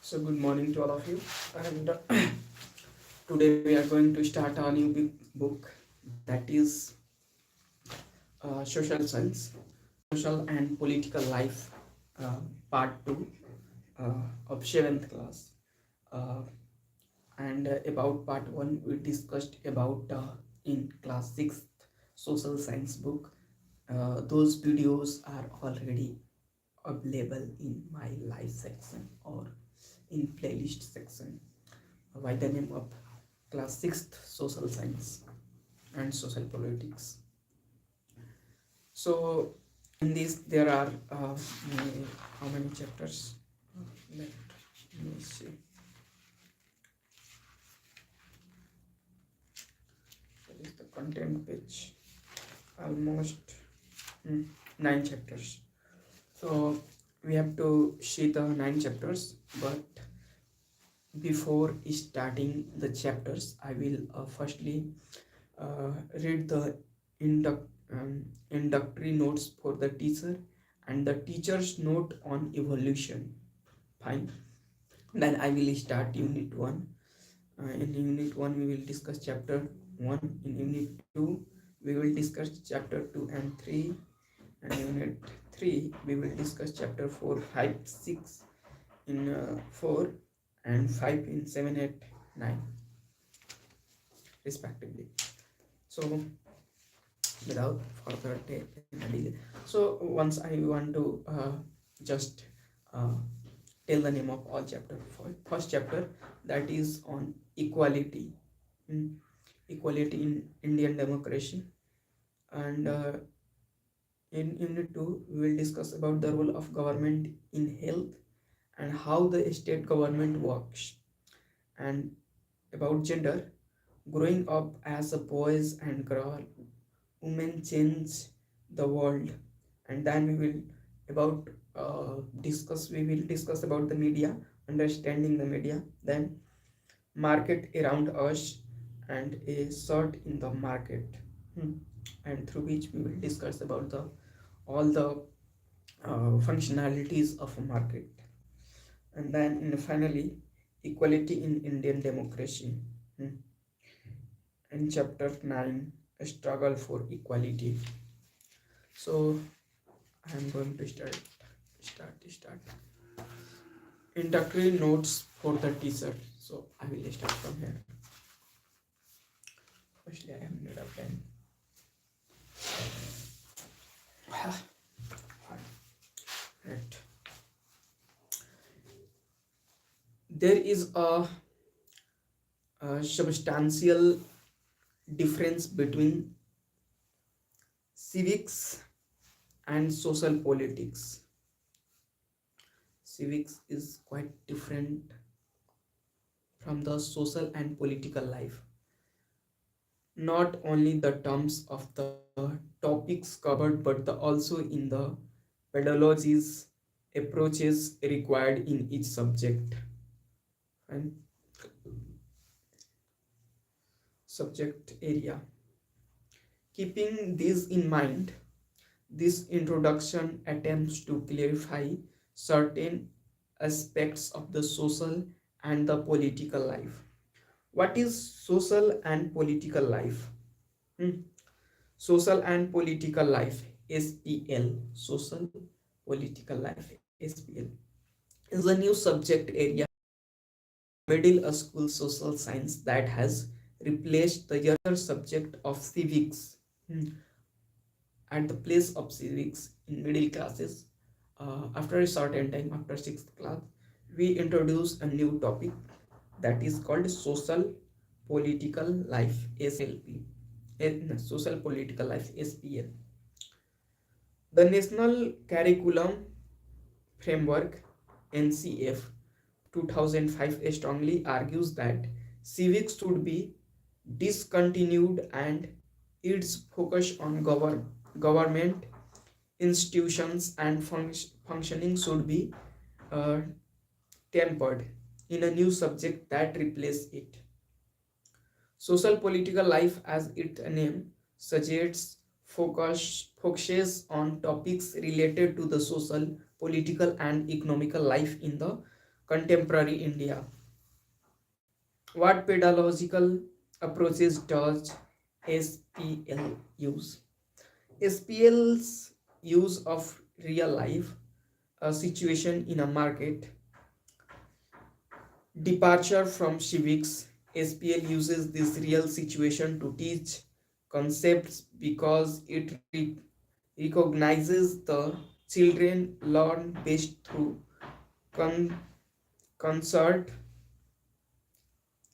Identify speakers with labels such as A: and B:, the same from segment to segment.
A: So good morning to all of you, and today we are going to start a new big book, that is social science, social and political life, part 2 of 7th class. Uh, and about part 1 we discussed about in class 6th social science book. Those videos are already available in my live section or in playlist section by the name of class 6th social science and social politics. So in this there are how many chapters left? Let me see. That is the content page. Almost 9 chapters. So we have to see the 9 chapters, but before starting the chapters I will firstly read the introductory notes for the teacher and the teacher's note on evolution. Fine. Then I will start unit 1. In unit 1 we will discuss chapter 1. In unit 2 we will discuss chapter 2 and 3. And unit 3 we will discuss chapter 4, 5, 6 in 4 and 5 in 7, 8, 9 respectively. So without further delay, so once I want to just uh, tell the name of all chapter. First chapter, that is on equality. Equality in Indian democracy. And in unit 2 we will discuss about the role of government in health and how the state government works. And about gender, growing up as a boys and girl, women change the world. And then we will discuss about the media, understanding the media. Then market around us and a sort in the market. And through which we will discuss about the all the functionalities of a market. And then finally equality in Indian democracy. Hmm. In chapter 9, a struggle for equality. So I am going to start introductory notes for the teacher. So I will start from here. Firstly I have made a pen. Right. There is a substantial difference between civics and social politics. Civics is quite different from the social and political life. Not only the terms of the topics covered, but also in the pedagogies approaches required in each subject and subject area. Keeping this in mind, this introduction attempts to clarify certain aspects of the social and the political life. What is social and political life? Hmm. Social and political life, SPL, social political life, SPL, is a new subject area middle school social science that has replaced the other subject of civics. At the place of civics in middle classes, after a certain time, after 6th class, we introduce a new topic that is called social political life, SLP. Social political life, SPL. The National Curriculum Framework, NCF 2005, strongly argues that civics should be discontinued and its focus on government institutions and functioning should be uh, tempered in a new subject that replaces it. Social political life, as its name suggests, focuses on topics related to the social, political, and economical life in the contemporary India. What pedagogical approaches does SPL use? SPL's use of real life a situation in a market, departure from civics. SPL uses this real situation to teach concepts because it recognizes the children learn best through con- concert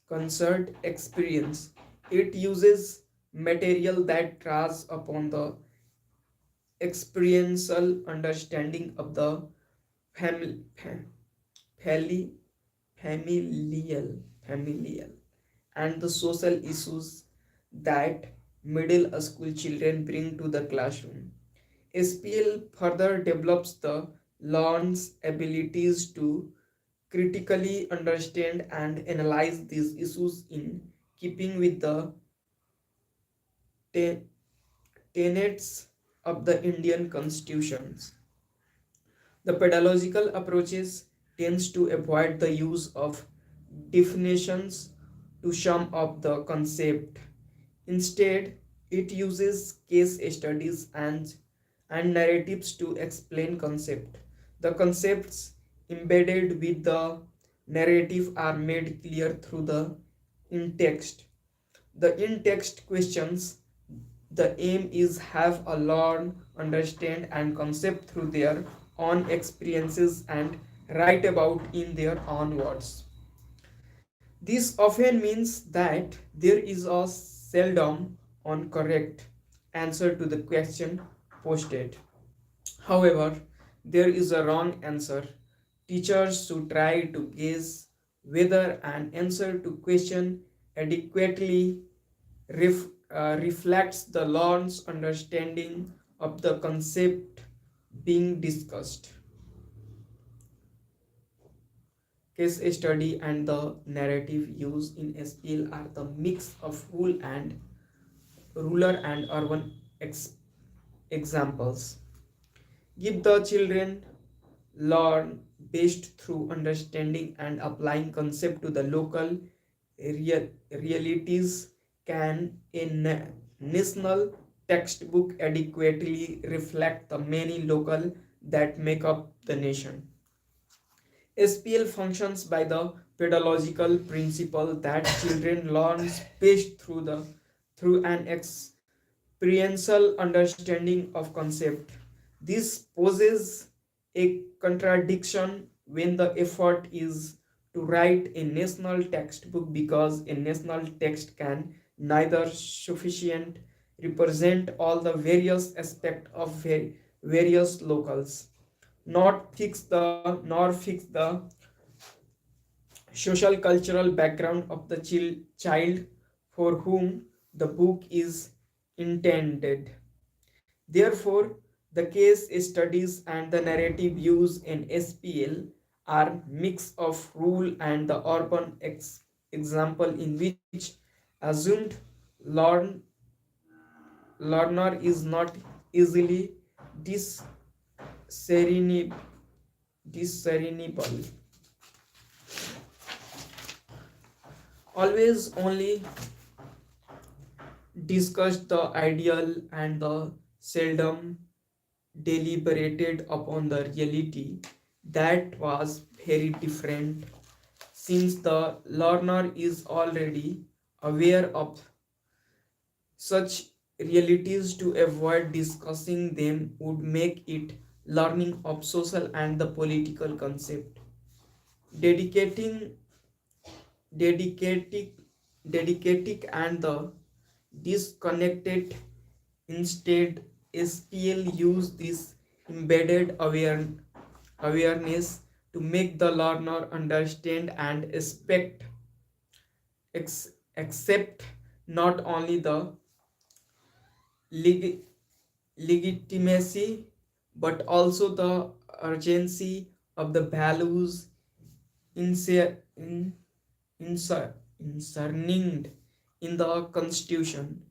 A: concert experience. It uses material that draws upon the experiential understanding of the family, family familial and the social issues that middle school children bring to the classroom. SPL further develops the learn's abilities to critically understand and analyze these issues in keeping with the te- tenets of the Indian constitutions. The pedagogical approaches tends to avoid the use of definitions to sum up the concept. Instead, it uses case studies and narratives to explain concept. The concepts embedded with the narrative are made clear through the in-text. The in-text questions, the aim is have a learn, understand and concept through their own experiences and write about in their own words. This often means that there is a seldom on correct answer to the question posted. However, there is a wrong answer. Teachers should try to guess whether an answer to question adequately reflects the learned's understanding of the concept being discussed. Case study and the narrative used in SPL are the mix of rural and urban examples. Give the children learn based through understanding and applying concept to the local realities. Can a national textbook adequately reflect the many local that make up the nation? SPL functions by the pedagogical principle that children learn best through an experiential understanding of concept. This poses a contradiction when the effort is to write a national textbook because a national text can neither sufficient represent all the various aspects of various locals, nor fix the social cultural background of the child for whom the book is intended. Therefore, the case studies and the narrative used in SPL are mix of rural and the urban example in which assumed learn, learner is not easily discernible, discernible. Always only discussed the ideal and the seldom deliberated upon the reality that was very different. Since the learner is already aware of such realities, to avoid discussing them would make it learning of social and the political concept. Dedicating dedicating dedicating and the disconnected. Instead, SPL use this embedded awareness to make the learner understand and accept not only the leg- legitimacy but also the urgency of the values inser- in, inserted in the constitution.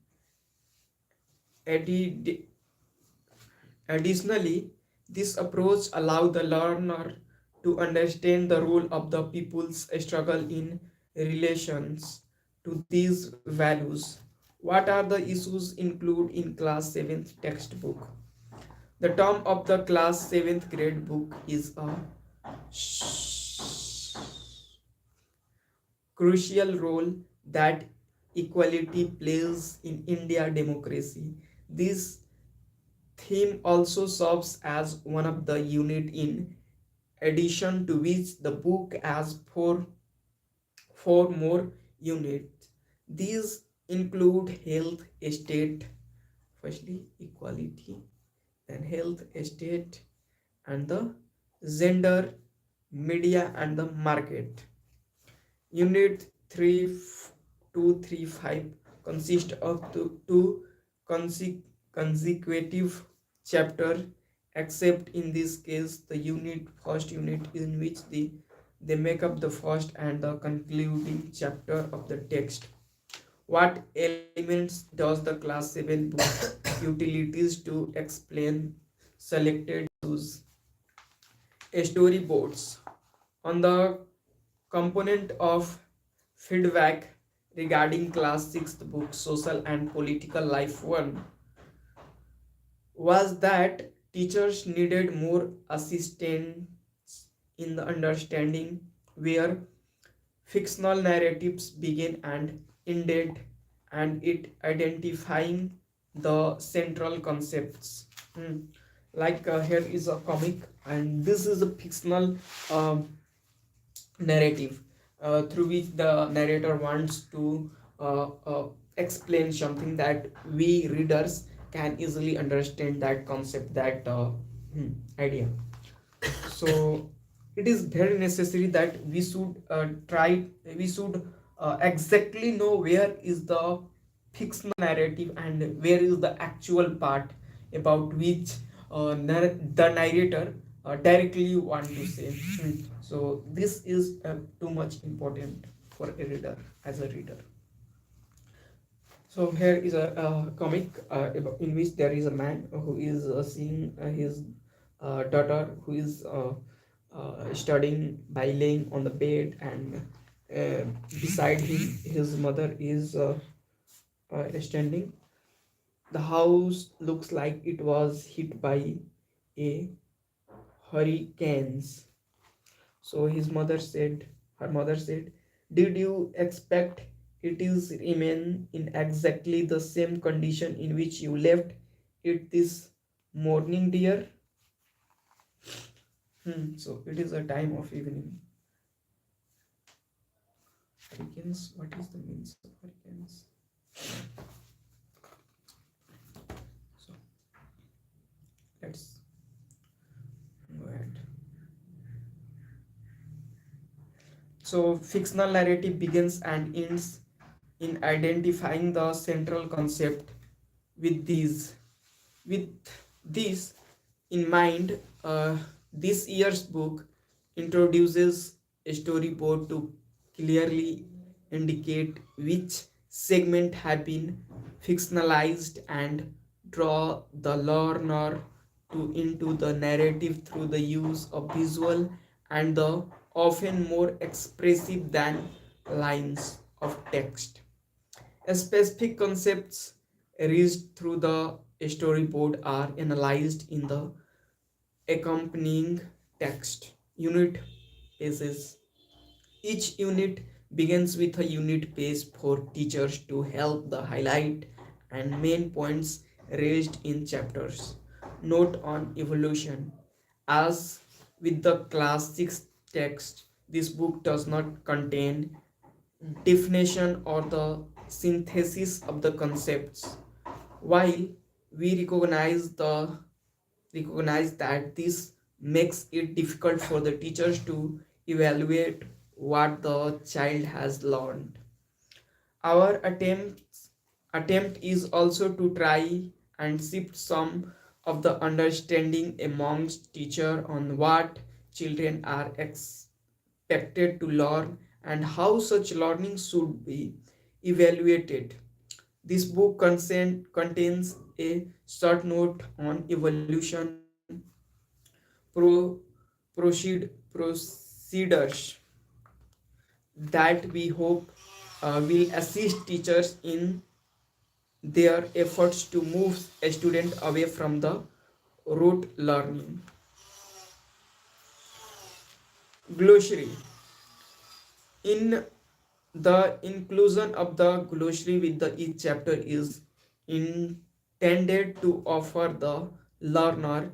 A: Additionally, this approach allows the learner to understand the role of the people's struggle in relations to these values. What are the issues included in class 7th textbook? The term of the class 7th grade book is a crucial role that equality plays in India democracy. This theme also serves as one of the unit in addition to which the book has four more units. These include health, estate, firstly equality, then health, estate, and the gender, media, and the market. Unit 3235 consists of two consecutive chapters, except in this case the first unit in which they make up the first and the concluding chapter of the text. What elements does the class 7 book utilities to explain selected issues? Storyboards. On the component of feedback regarding class 6th book social and political life 1 was that teachers needed more assistance in the understanding where fictional narratives begin and ended, and it identifying the central concepts. Hmm. Like here is a comic, and this is a fictional narrative through which the narrator wants to explain something that we readers can easily understand that concept, that idea. So it is very necessary that we should exactly know where is the fictional narrative and where is the actual part about which the narrator directly want to say. So this is too much important for a reader, as a reader. So here is a comic in which there is a man who is seeing his daughter who is studying by laying on the bed, and beside him his mother is standing. The house looks like it was hit by a hurricane. So her mother said, "Did you expect it is remain in exactly the same condition in which you left it this morning, dear?" So it is a time of evening. Hurricanes. What is the means of hurricanes? So let's go ahead. So fictional narrative begins and ends in identifying the central concept. With this in mind, this year's book introduces a storyboard to clearly indicate which segment have been fictionalized and draw the learner into the narrative through the use of visual and the often more expressive than lines of text. Specific concepts reached through the storyboard are analyzed in the accompanying text. Unit pages. Each unit begins with a unit page for teachers to help the highlight and main points raised in chapters. Note on evolution. As with the class 6 text, this book does not contain definition or the synthesis of the concepts. While we recognize that this makes it difficult for the teachers to evaluate what the child has learned, our attempt is also to try and shift some of the understanding amongst teacher on what children are expected to learn and how such learning should be evaluated. This book contains a short note on evolution, pro- proceed procedures that we hope will assist teachers in their efforts to move a student away from the rote learning. Glossary. In the inclusion of the glossary with the each chapter is intended to offer the learner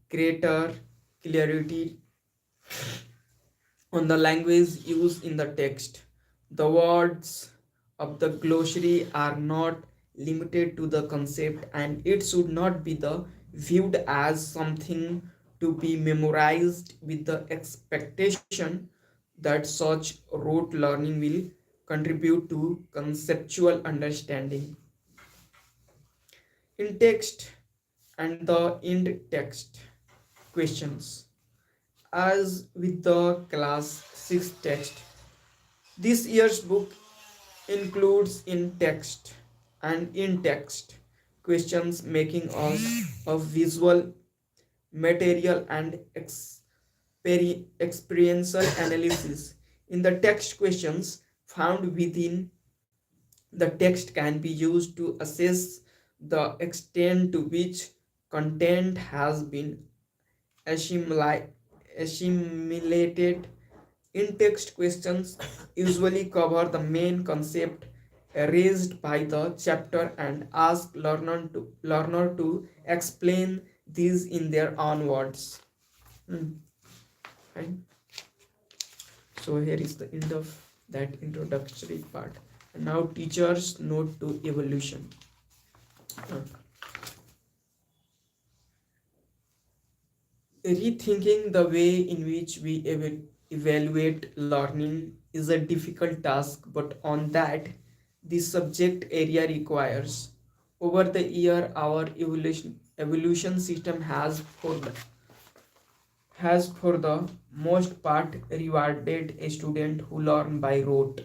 A: greater clarity on the language used in the text. The words of the glossary are not limited to the concept, and it should not be the viewed as something to be memorized with the expectation that such rote learning will contribute to conceptual understanding. In text and the end text questions. As with the class 6 text, this year's book includes in text and in text questions making us a visual material and experiential analysis. In the text, questions found within the text can be used to assess the extent to which content has been assimilated. In text, questions usually cover the main concept raised by the chapter and ask learner to explain these in their own words. Hmm. Fine. So here is the end of that introductory part. And now teachers note to evolution. Uh, Rethinking the way in which we evaluate learning is a difficult task, but on that, the subject area requires. Over the year, our evolution system has for the most part rewarded a student who learn by rote.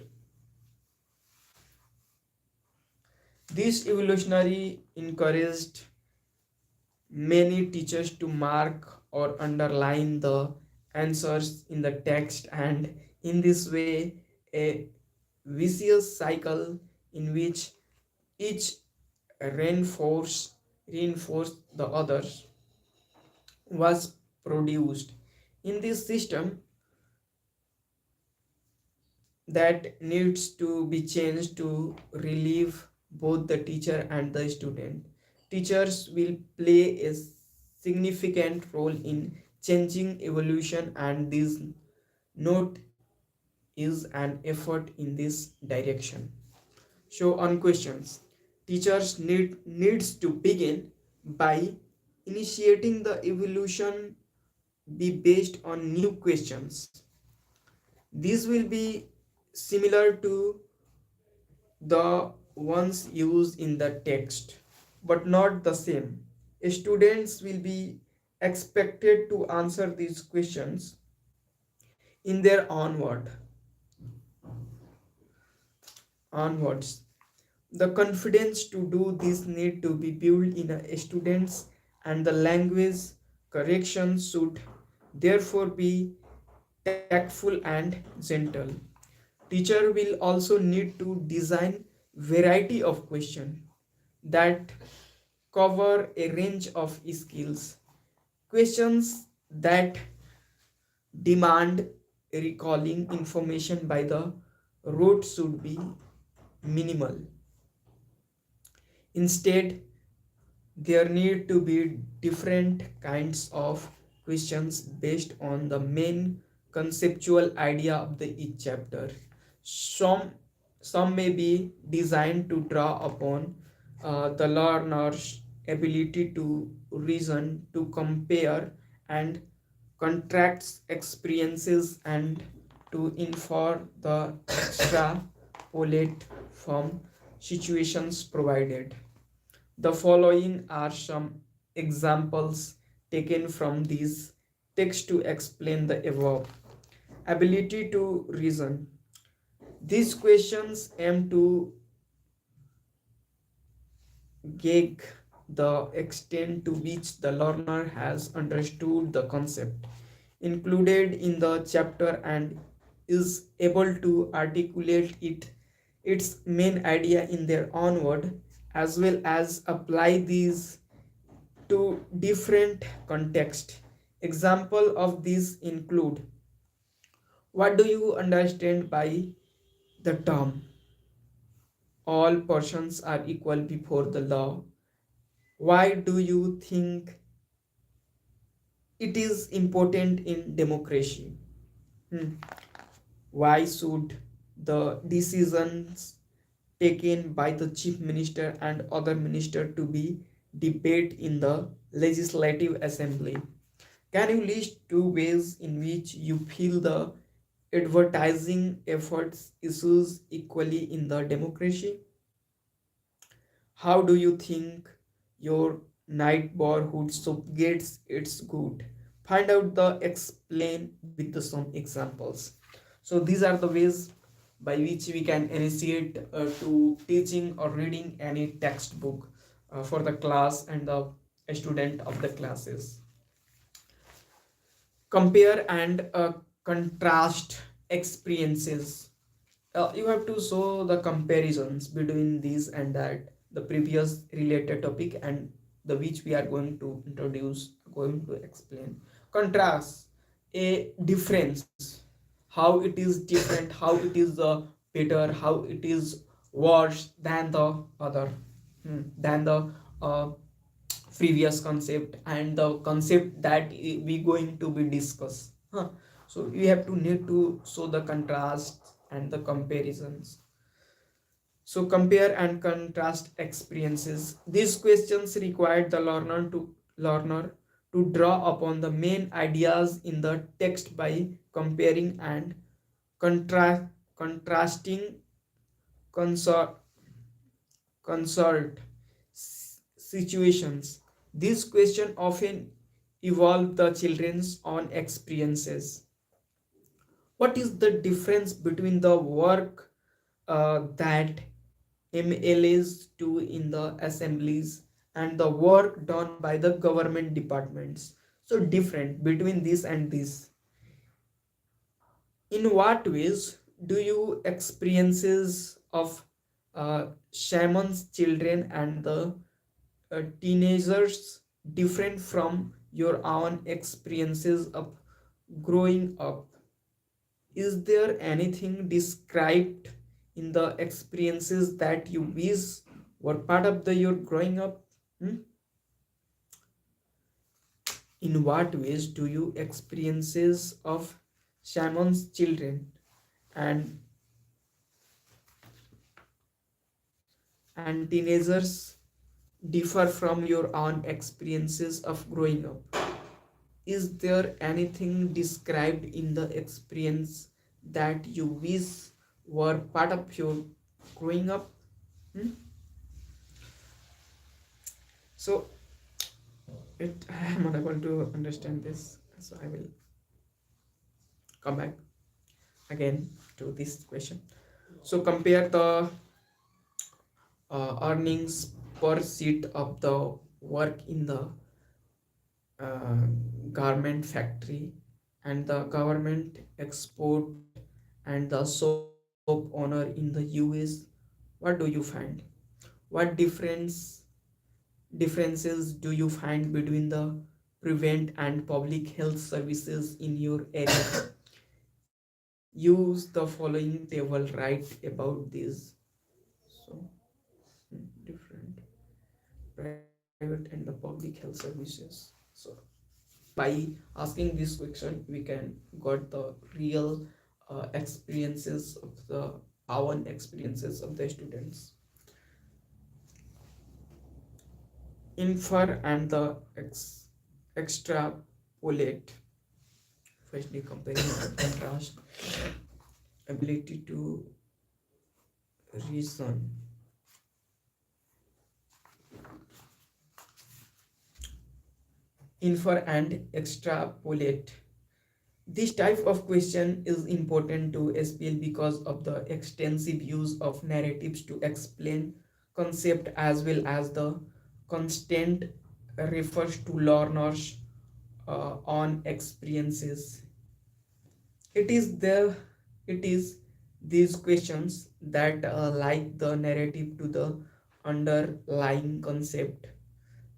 A: This evolutionary encouraged many teachers to mark or underline the answers in the text, and in this way, a vicious cycle in which each reinforce reinforced the others was produced. In this system, that needs to be changed to relieve both the teacher and the student. Teachers will play a significant role in changing evolution, and this note is an effort in this direction. So on questions, teachers needs to begin by initiating the evolution be based on new questions. These will be similar to the ones used in the text, but not the same. Students will be expected to answer these questions in their onwards. The confidence to do this need to be built in a students, and the language correction should therefore be tactful and gentle. Teacher will also need to design variety of questions that cover a range of skills. Questions that demand recalling information by the rote should be minimal. Instead, there need to be different kinds of questions based on the main conceptual idea of the each chapter. Some some may be designed to draw upon the learner's ability to reason, to compare and contrast experiences, and to infer the extrapolate from situations provided. The following are some examples taken from these texts to explain the above. Ability to reason. These questions aim to gauge the extent to which the learner has understood the concept. included in the chapter and is able to articulate its main idea in their own word, as well as apply these to different context. Example of these include: what do you understand by the term all persons are equal before the law? Why do you think it is important in democracy? Hmm. Why should the decisions taken by the chief minister and other minister to be debated in the legislative assembly? Can you list two ways in which you feel the advertising efforts issues equally in the democracy? How do you think your neighborhood soap gets its good? Find out the explain with the some examples. So these are the ways by which we can initiate to teaching or reading any textbook for the class and the student of the classes. Compare and contrast experiences. You have to show the comparisons between these and that, the previous related topic and the which we are going to introduce, going to explain. Contrast a difference, how it is different, how it is better, how it is worse than the other, than the uh, previous concept and the concept that we going to be discussed. So we have to need to show the contrast and the comparisons. So compare and contrast experiences. These questions require the learner to draw upon the main ideas in the text by comparing and contrasting consort consult situations. These questions often evolve the children's own experiences. What is the difference between the work that MLAs do in the assemblies and the work done by the government departments? So different between this and this. In what ways do you experiences of shaman's children and the teenagers different from your own experiences of growing up? Is there anything described in the experiences that you wish were part of the your growing up? Hmm? In what ways do you experiences of shaman's children and teenagers differ from your own experiences of growing up? Is there anything described in the experience that you wish were part of your growing up? Hmm? So I am unable to understand this. So I will come back again to this question. So compare the earnings per seat of the work in the uh, garment factory and the government export and the soap owner in the US. What do you find? What differences do you find between the prevent and public health services in your area? Use the following table, write about this. So different private and the public health services. So by asking this question we can got the real experiences of the our experiences of the students. Infer and the extrapolate. Firstly, comparing and contrast. Ability to reason. Infer and extrapolate. This type of question is important to SPL because of the extensive use of narratives to explain concept, as well as the constant refers to learners on experiences. It is it is these questions that like the narrative to the underlying concept,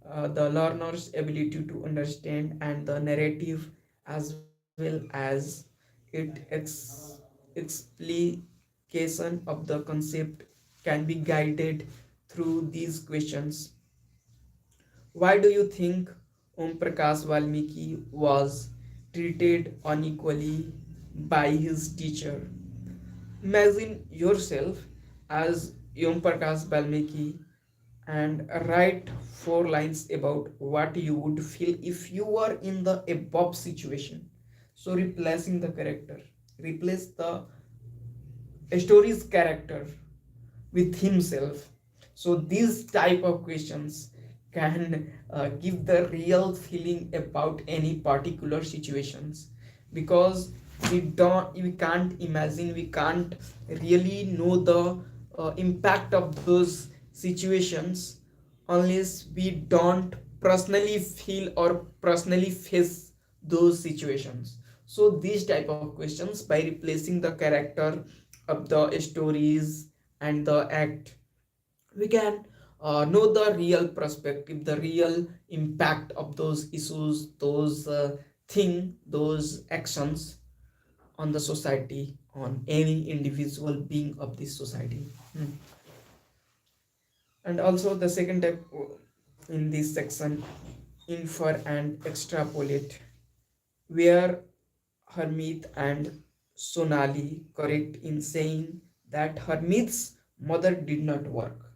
A: the learner's ability to understand and the narrative as well as it explication of the concept can be guided through these questions. Why do you think Om Prakash Valmiki was treated unequally by his teacher? Imagine yourself as Om Prakash Valmiki and write 4 lines about what you would feel if you were in the above situation. So replacing the character, replace the story's character with himself. So these type of questions can give the real feeling about any particular situations, because we can't imagine, we can't really know the impact of those situations unless we don't personally feel or personally face those situations. So these type of questions, by replacing the character of the stories and the act, we can know the real perspective, the real impact of those issues, those those actions on the society, on any individual being of this society. And also the second type in this section, infer and extrapolate, where Harmeet and Sonali correct in saying that Harmeet's mother did not work.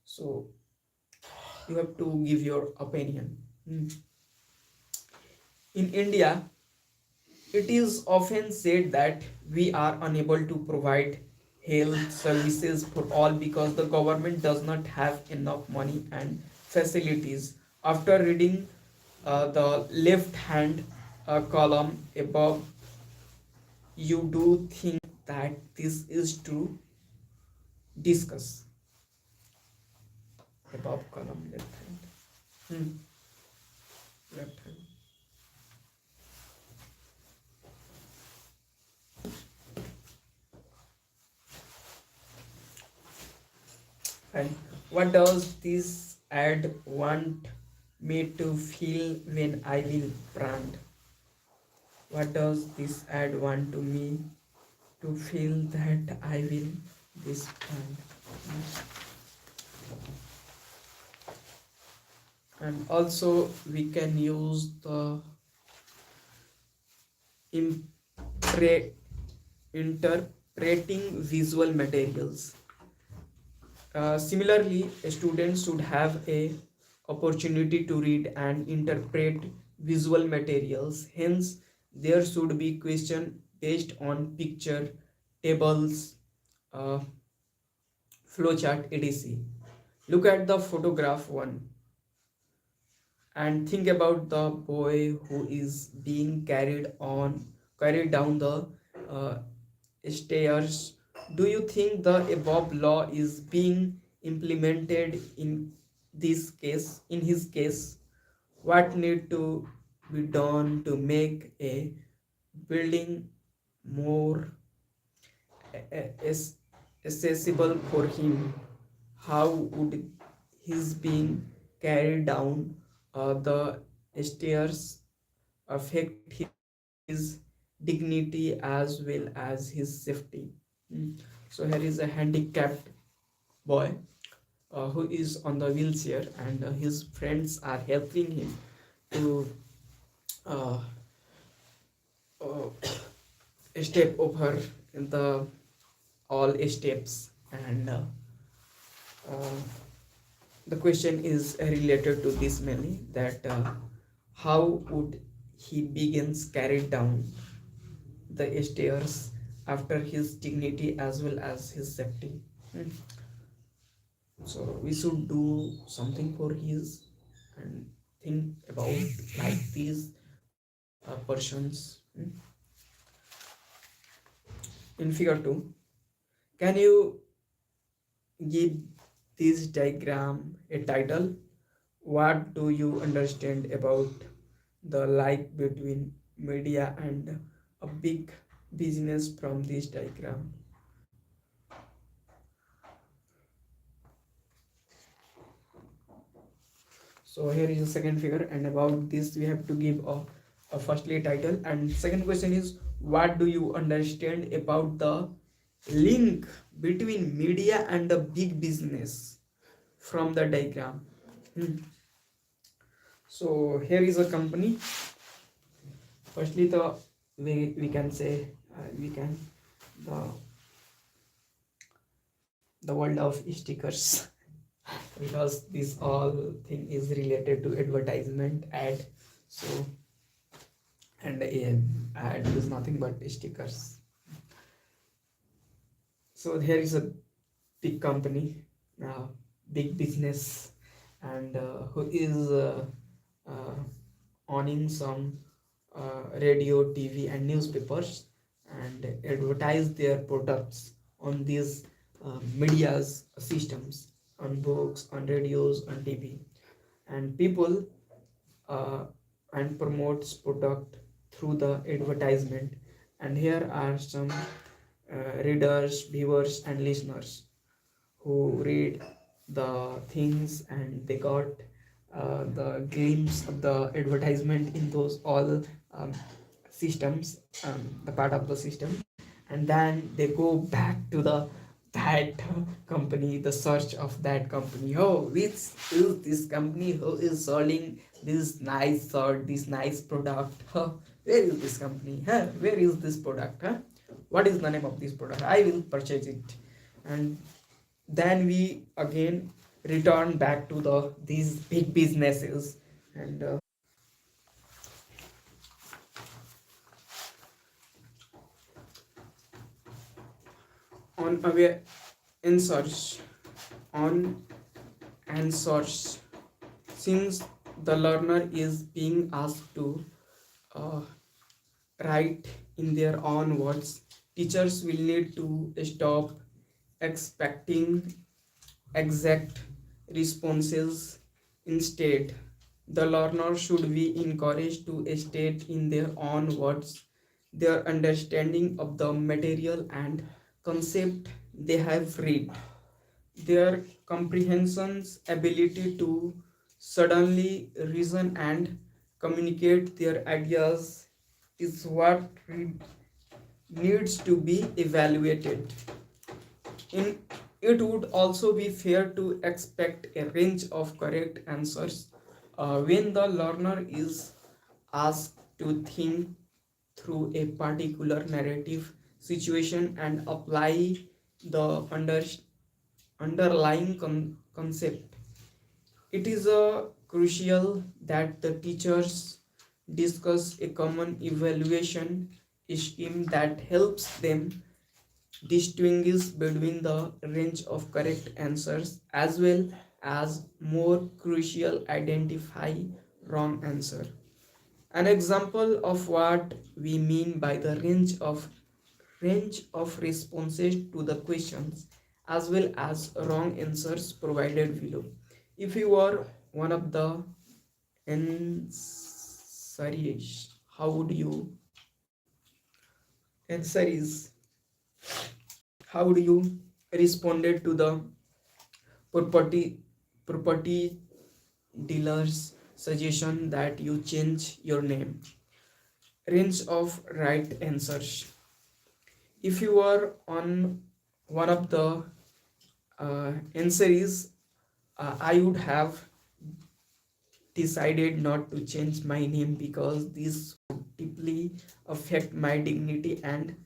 A: So you have to give your opinion. In India, it is often said that we are unable to provide health services for all because the government does not have enough money and facilities. After reading the left hand column above, you do think that this is true? Discuss. Above column left hand. Left hand. And what does this ad want me to feel when I will brand? What does this ad want to me to feel that I will this brand? And also we can use the impre- interpreting visual materials. Similarly, a student should have a opportunity to read and interpret visual materials. Hence, there should be question based on picture, tables, uh, flowchart, etc. Look at the photograph one and think about the boy who is being carried down the uh, stairs. Do you think the above law is being implemented in this case? In his case, what need to be done to make a building more accessible for him? How would his being carried down the stairs affect his dignity as well as his safety? So here is a handicapped boy who is on the wheelchair, and his friends are helping him to uh, uh, step over the all steps, and uh, the question is related to this mainly, that how would he begins carried down the stairs after his dignity as well as his safety. Hmm. So we should do something for his and think about like these persons. In figure 2, can you give this diagram a title? What do you understand about the like between media and a big business from this diagram. So here is the second figure, and about this we have to give a firstly title, and second question is, what do you understand about the link between media and the big business from the diagram? Hmm. So here is a company. Firstly, we can say we can the the world of stickers because this all thing is related to advertisement ad. So and ad is nothing but stickers. So here is a big company, uh, big business, and who is uh, owning some radio, TV, and newspapers, and advertise their products on these media's systems, on books, on radios, on TV, and people uh, and promotes product through the advertisement. And here are some readers, viewers, and listeners who read the things, and they got the glimpse of the advertisement in those all um, systems, the part of the system, and then they go back to the that company, the search of that company. Oh, which is this company who is selling this nice sort, this nice product? Huh? Where is this company? Huh? Where is this product? Huh? What is the name of this product? I will purchase it. And then we again return back to these big businesses, and on aware answers on answers, since the learner is being asked to uh, write in their own words, teachers will need to stop expecting exact responses. Instead, the learner should be encouraged to state in their own words their understanding of the material and concept they have read. Their comprehension's ability to suddenly reason and communicate their ideas is what needs to be evaluated. In it would also be fair to expect a range of correct answers when the learner is asked to think through a particular narrative situation and apply the underlying concept. It is crucial that the teachers discuss a common evaluation scheme that helps them distinguish between the range of correct answers, as well as more crucial identify wrong answer. An example of what we mean by the range of responses to the questions, as well as wrong answers provided below. If you are one of the answers, how would you answer how would you responded to the property property dealer's suggestion that you change your name? Range of right answers. If you are on one of the answers, I would have decided not to change my name because this would deeply affect my dignity and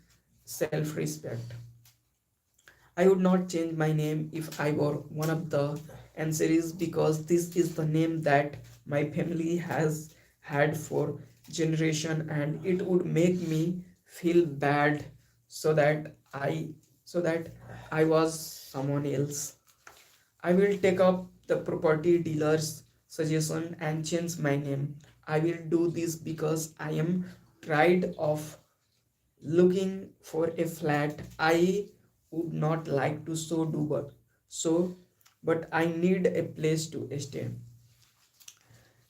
A: self-respect. I would not change my name if I were one of the answers, because this is the name that my family has had for generation, and it would make me feel bad so that I was someone else. I will take up the property dealer's suggestion and change my name. I will do this because I am tired of looking for a flat. I would not like to so but I need a place to stay.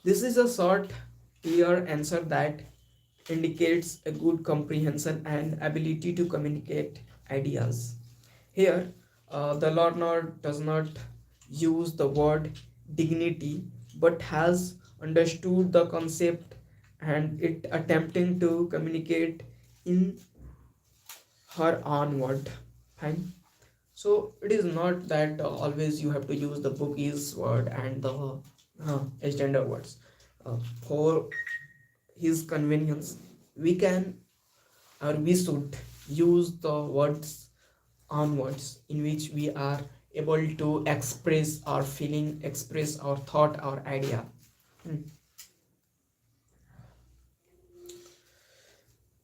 A: This is a short clear answer that indicates a good comprehension and ability to communicate ideas. Here, the learner does not use the word dignity but has understood the concept and it attempting to communicate in her own word. Fine. So it is not that always you have to use the bookies word and the gender words. For his convenience, we can or we should use the words on words in which we are able to express our feeling, express our thought, our idea. Hmm.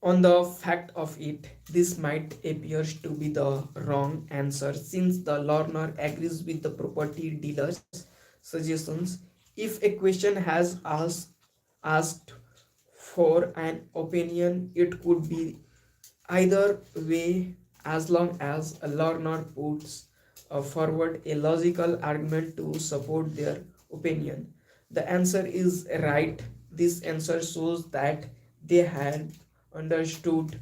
A: On the fact of it, this might appear to be the wrong answer since the learner agrees with the property dealer's suggestions. If a question has asked for an opinion, it could be either way as long as a learner puts forward a logical argument to support their opinion. The answer is right. This answer shows that they had understood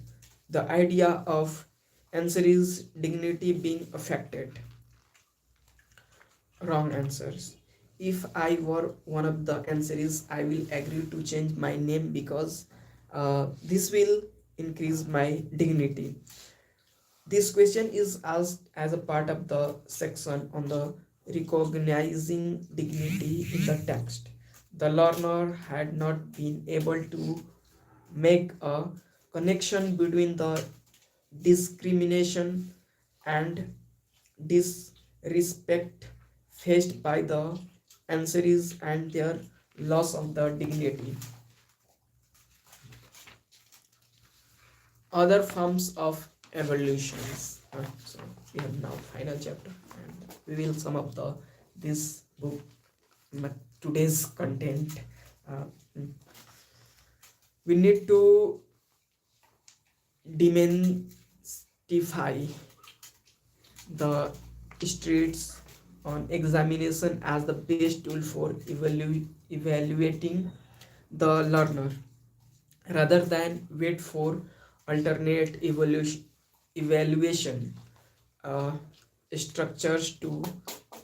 A: the idea of answer's dignity being affected. Wrong answers. If I were one of the answers, I will agree to change my name because this will increase my dignity. This question is asked as a part of the section on the recognizing dignity in the text. The learner had not been able to make a connection between the discrimination and disrespect faced by the answerees and their loss of the dignity. Other forms of evolutions. So we have now final chapter and we will sum up the this book today's content. uh, we need to demystify the streets on examination as the best tool for evaluating the learner rather than wait for alternate evaluation uh, structures to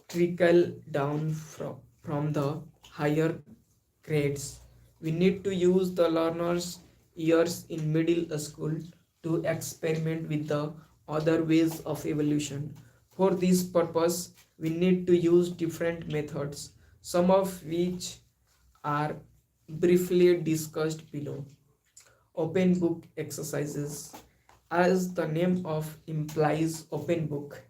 A: trickle down from the higher grades. We need to use the learner's years in middle school to experiment with the other ways of evolution. For this purpose, we need to use different methods, some of which are briefly discussed below. Open book exercises. As the name of implies, open book,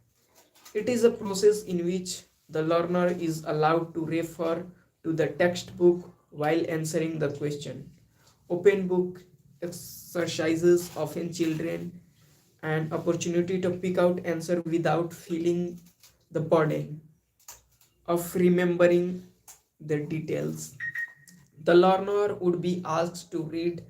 A: it is a process in which the learner is allowed to refer to the textbook while answering the question. Open book exercises often children an opportunity to pick out answer without feeling the burden of remembering the details. The learner would be asked to read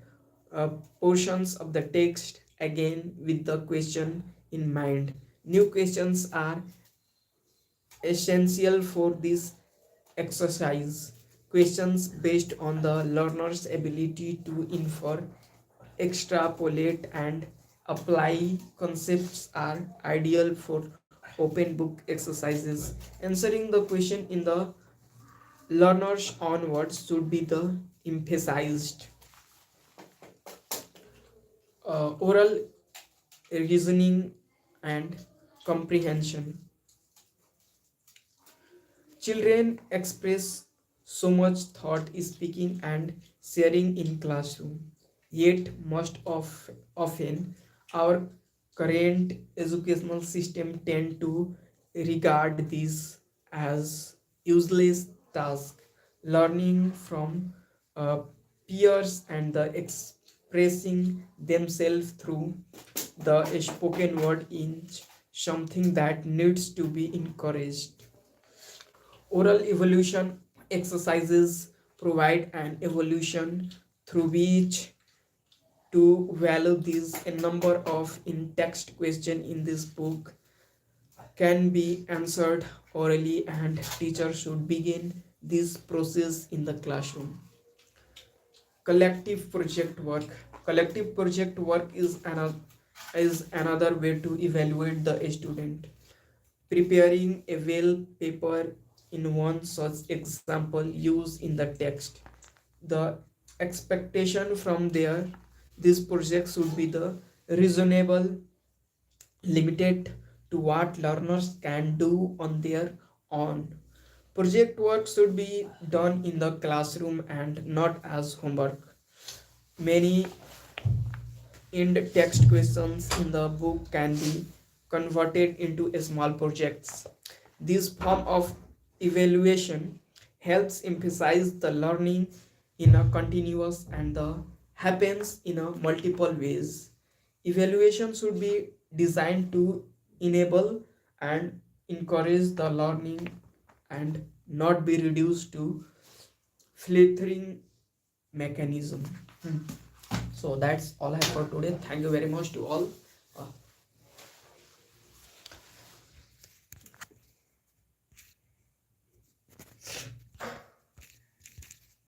A: uh, portions of the text again with the question in mind. New questions are essential for this exercise. Questions based on the learner's ability to infer, extrapolate, and apply concepts are ideal for open book exercises. Answering the question in the learner's own words should be the emphasized. Oral reasoning and comprehension. Children express so much thought speaking and sharing in classroom. Yet most often our current educational system tend to regard these as useless tasks. Learning from uh, peers and the expressing themselves through the spoken word is something that needs to be encouraged. Oral evolution exercises provide an evolution through which to value these. A number of in-text questions in this book can be answered orally and teachers should begin this process in the classroom. Collective project work. Collective project work is another way to evaluate the student. Preparing a well paper in one such example used in the text. The expectation from there, this project should be the reasonable, limited to what learners can do on their own. Project work should be done in the classroom and not as homework. Many end text questions in the book can be converted into small projects. This form of evaluation helps emphasize the learning in a continuous and the happens in a multiple ways. Evaluation should be designed to enable and encourage the learning and not be reduced to filtering mechanism. So that's all I have for today. Thank you very much to all.